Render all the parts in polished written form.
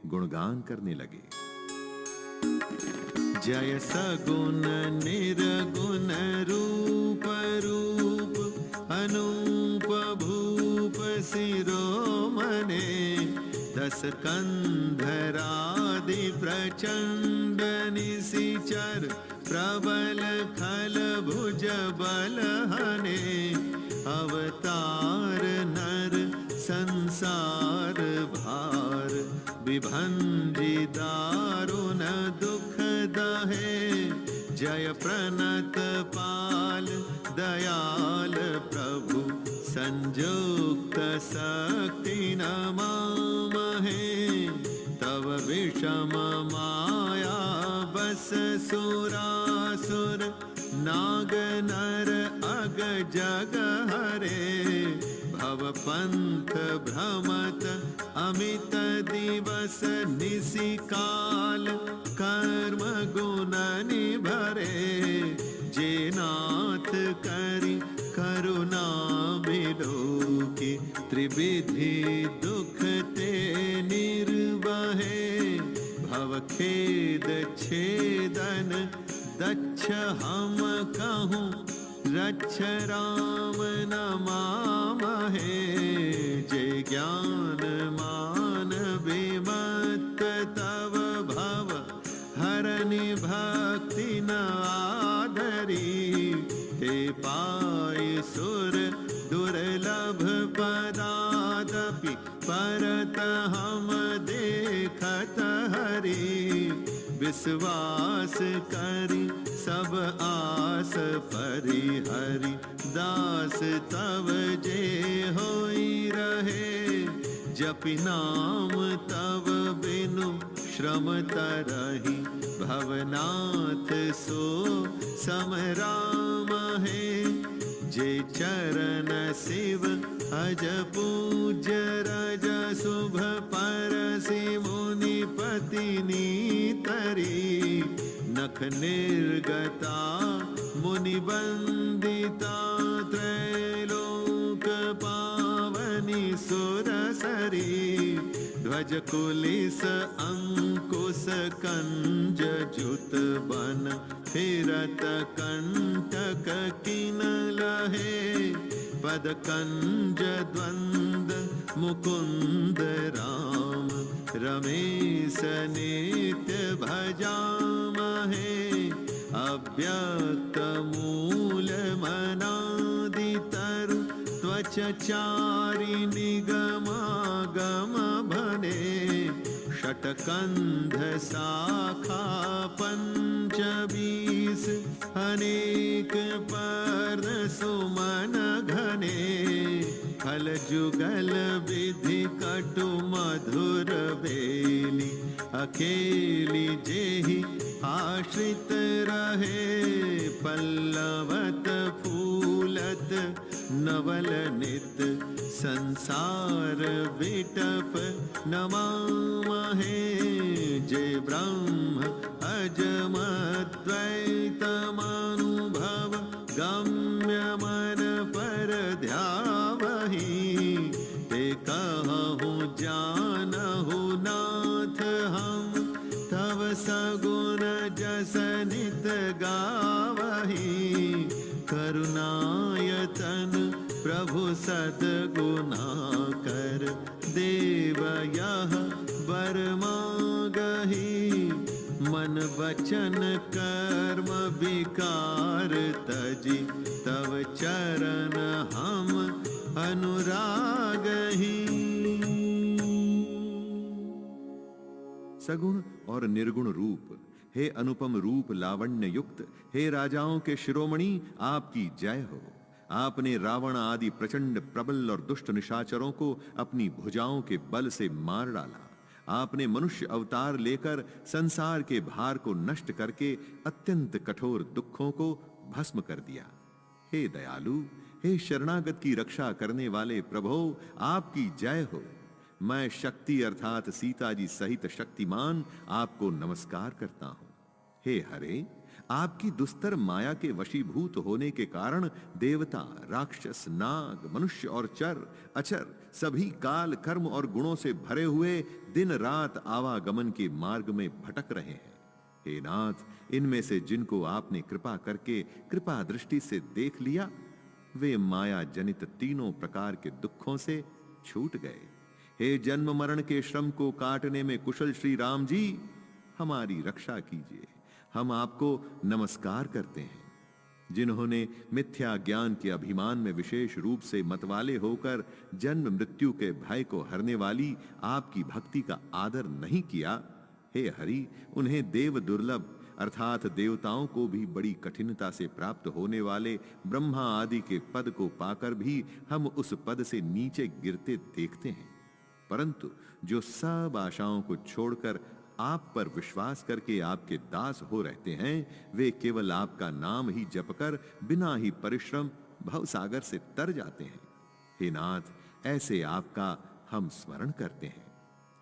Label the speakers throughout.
Speaker 1: गुणगान करने लगे। जय सगुण निर्गुण रूप रूप अनूप भूप शिरोमणे, दस कंधरादि प्रचंड निशिचर प्रबल खल भुज बल हने, अवतार नर संसार भार, विभंजि दारुण दुख दहे, जय प्रणत पाल दयाल प्रभु, संयुक्त शक्ति नमामहे, तव विषम माया बस सुरासुर, नाग नर अग जग हरे, भव पंथ भ्रमत अमित दिवस निशिकाल, कर्म गुण निभरे, जे नाथ करि करुणा बिलोकी, त्रिविधि दुख ते निर्वहे, भव खेद छेदन दक्ष हम कहूँ, रक्ष राम नमामहे, जय ज्ञान मान विमत्त तव भव, हरनि भक्ति न आदरी, ते पाय सुर दुर्लभ पदादपि, परत हम देखत हरि, विश्वास करि सब आस परिहरि, दास तव जे होई रहे, जपि नाम तव बिनु श्रम तरहि, भवनाथ सो समराम है, जे चरण शिव अज पूज्य रज शुभ परसि मुनि पतिनी तरी, नख निर्गता मुनि वंदिता, त्रैलोक पावनी सुरसरी, ध्वज कुलिस अंकुश कंज जुत बन, फिरत कंटक किन लहे, पद कंज द्वंद मुकुंद राम, रमेश नित्य भजामहे, अव्यक्त मूल मनादि तरु, त्वच चारि निगमागम भने, षटकंध शाखा पंच बीस, अनेक पर्ण सुमन घने, फल जुगल विधि कटु मधुर बेली, अकेली जेहि आश्रित रहे, पल्लवत फूलत नवल नित, संसार विटप नमामहे, जय ब्रह्म अजमद्वैतमनुभव, गम्य मन पर ध्यावहि, ते कहूँ जानहु नाथ हम, तव सगुण जस नित गावहि, करुणायतन प्रभु सद्गुणा कर, देव यह वर मागहि, मन वचन कर्म विकार तजी, तव चरण हम अनुरागहि। सगुण और निर्गुण रूप, हे अनुपम रूप लावण्य युक्त, हे राजाओं के शिरोमणि, आपकी जय हो। आपने रावण आदि प्रचंड प्रबल और दुष्ट निशाचरों को अपनी भुजाओं के बल से मार डाला। आपने मनुष्य अवतार लेकर संसार के भार को नष्ट करके अत्यंत कठोर दुखों को भस्म कर दिया। हे दयालु, हे शरणागत की रक्षा करने वाले प्रभो, आपकी जय हो। मैं शक्ति अर्थात सीता जी सहित शक्तिमान आपको नमस्कार करता हूं। हे हरे, आपकी दुस्तर माया के वशीभूत होने के कारण देवता, राक्षस, नाग, मनुष्य और चर, अचर सभी काल कर्म और गुणों से भरे हुए दिन रात आवागमन के मार्ग में भटक रहे हैं। हे नाथ, इनमें से जिनको आपने कृपा करके कृपा दृष्टि से देख लिया, वे माया जनित तीनों प्रकार के दुखों से छूट गए। हे जन्म मरण के श्रम को काटने में कुशल श्री राम जी, हमारी रक्षा कीजिए। हम आपको नमस्कार करते हैं। जिन्होंने मिथ्या ज्ञान के अभिमान में विशेष रूप से मतवाले होकर जन्म मृत्यु के भय को हरने वाली आपकी भक्ति का आदर नहीं किया, हे हरि, उन्हें देव दुर्लभ अर्थात देवताओं को भी बड़ी कठिनता से प्राप्त होने वाले ब्रह्मा आदि के पद को पाकर भी हम उस पद से नीचे गिरते देखते हैं। परंतु जो सब आशाओं को छोड़कर आप पर विश्वास करके आपके दास हो रहते हैं, वे केवल आपका नाम ही जपकर बिना ही परिश्रम भवसागर से तर जाते हैं। हे नाथ, ऐसे आपका हम स्मरण करते हैं।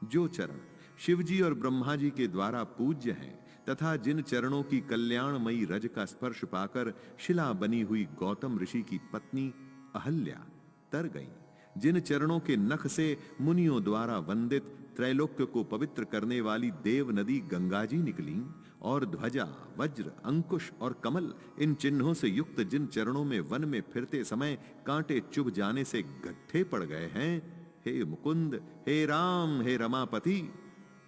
Speaker 1: जो चरण शिवजी और ब्रह्मा जी के द्वारा पूज्य हैं तथा जिन चरणों की कल्याणमयी रज का स्पर्श पाकर शिला बनी हुई गौतम ऋषि की पत्नी अहल्या तर गईं, जिन चरणों के नख से मुनियों द्वारा वंदित त्रैलोक्य को पवित्र करने वाली देव नदी गंगा जी निकली, और ध्वजा, वज्र, अंकुश और कमल इन चिन्हों से युक्त जिन चरणों में वन में फिरते समय कांटे चुभ जाने से गड्ढे पड़ गए हैं, हे मुकुंद, हे राम, हे रमापति,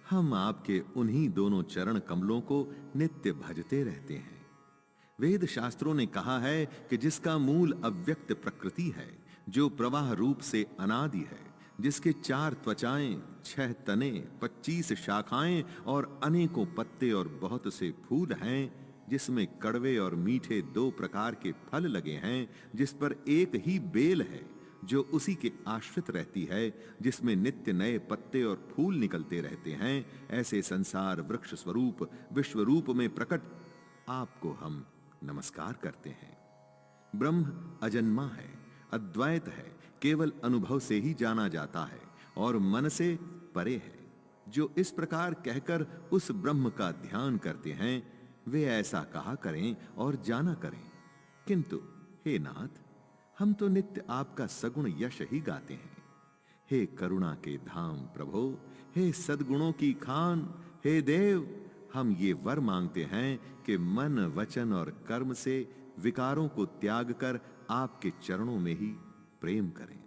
Speaker 1: हम आपके उन्हीं दोनों चरण कमलों को नित्य भजते रहते हैं। वेद शास्त्रों ने कहा है कि जिसका मूल अव्यक्त प्रकृति है, जो प्रवाह रूप से अनादि है, जिसके 4 त्वचाएं, 6 तने, 25 शाखाएं और अनेकों पत्ते और बहुत से फूल हैं, जिसमें कड़वे और मीठे 2 प्रकार के फल लगे हैं, जिस पर एक ही बेल है जो उसी के आश्रित रहती है, जिसमें नित्य नए पत्ते और फूल निकलते रहते हैं, ऐसे संसार वृक्ष स्वरूप विश्व रूप में प्रकट आपको हम नमस्कार करते हैं। ब्रह्म अजन्मा है, अद्वैत है, केवल अनुभव से ही जाना जाता है और मन से परे है। जो इस प्रकार कहकर उस ब्रह्म का ध्यान करते हैं, वे ऐसा कहा करें और जाना करें। किंतु हे नाथ, हम तो नित्य आपका सगुण यश ही गाते हैं। हे करुणा के धाम प्रभो, हे सद्गुणों की खान, हे देव, हम ये वर मांगते हैं कि मन, वचन और कर्म से विकारों को त्याग कर आपके चरणों में ही प्रेम करें।